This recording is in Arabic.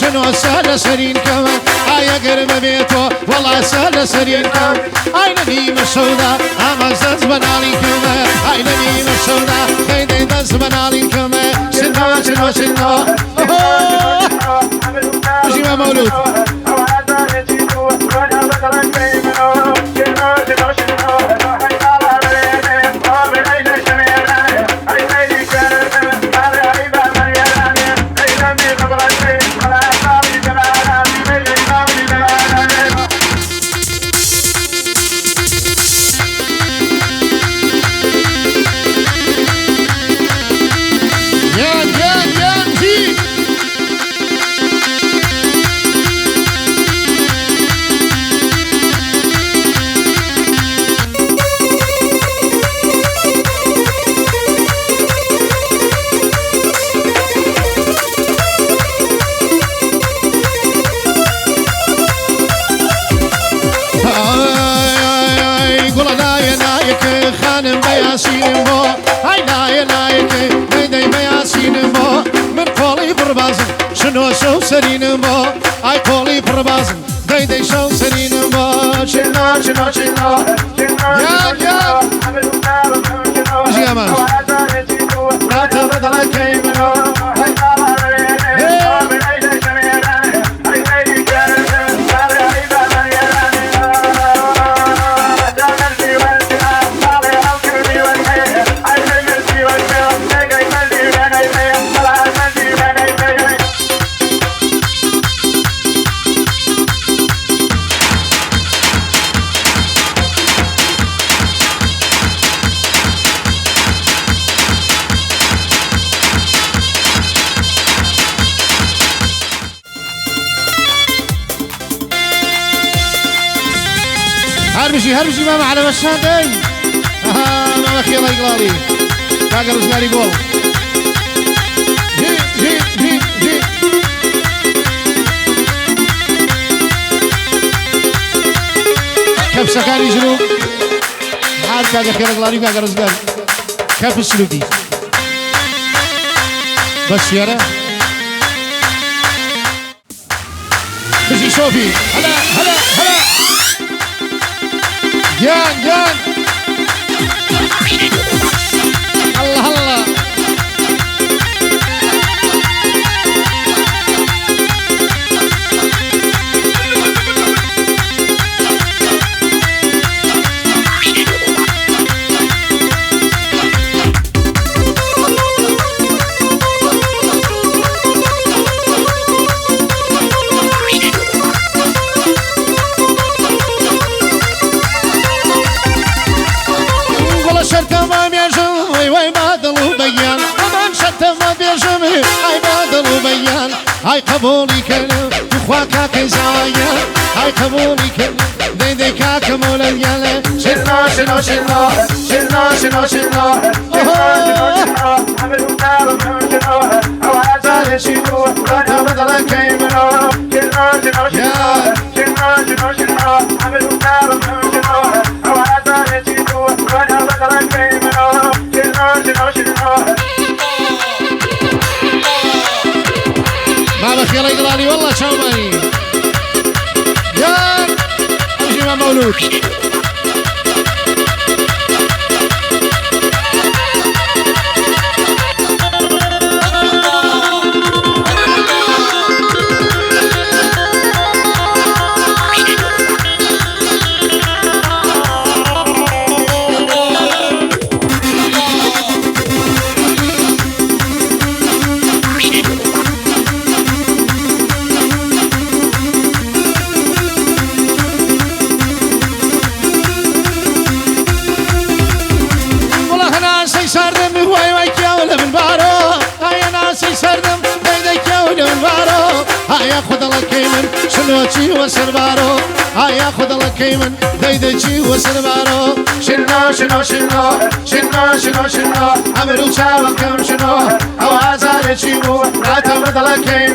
شنو سال سرين كمان هيا قرب بيته والله سال سرين كمان هاي نميمة سوداء أما زاز بنالي كمان هاي نميمة سوداء دي داز بنالي كمان شنو مجيبه مولود شنو شو سرين ما اي قولي بربازن دي شو سرين ما شنو يا مش يا مان لا تبدل كيمنو هربشي ماما على مشهدي ماما خير يقلالي باقر رزقالي قول جي كيف سكاري جنوب عارف باقر خير يقلالي باقر رزقالي كيف السلوكي بس يارا بشي شوفي هلا جان الله هاي قبولي كلام وخواكا كزايا هاي قبولي كلام دي كاكا مولا يالا شنو عملوا نار شنو او عزال شنو رانا بدلا كيمنو شنو عملوا نار شنو او عزال شنو رانا بدلا كيمنو شنو مالك يا ليقراني والله شوماني يا أجي مولود ياخذ الله كيمن شنو تشي وسربارو ياخذ الله كيمن ديدي تشي وسربارو شنو عملوا شاوكم شنو او عزال تشيبو لا تبرد الله كيمن